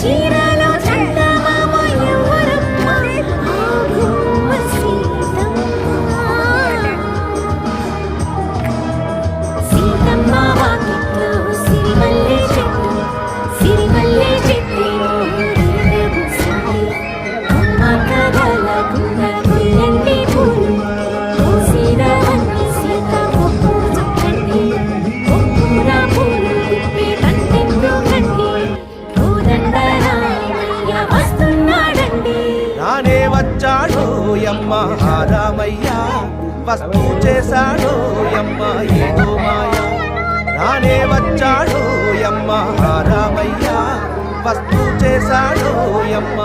చీరలో చందమామ ఎవరమ్మ ఆగుమ్మ సీతమ్మ వాకిట్లో సిరిమల్లె చెట్టు సిరిమల్లె చెట్టేమో విరబూసింది అమ్మ కథల గుండ గుయ్యండి పూలు కోసిరవన్నీ సీత కొప్పు చుట్టండి కొప్పున పూలు గుప్పి తంతెందు కండి కోదండరామయ్య వస్తున్నాడండి రానే వచ్చాడు యమ్మ రామయ్య వస్తూ చేశాడు యమ్మ ఏదో మాయ రానే వచ్చాడు యమ్మ రామయ్య వస్తూ చేశాడు యమ్మ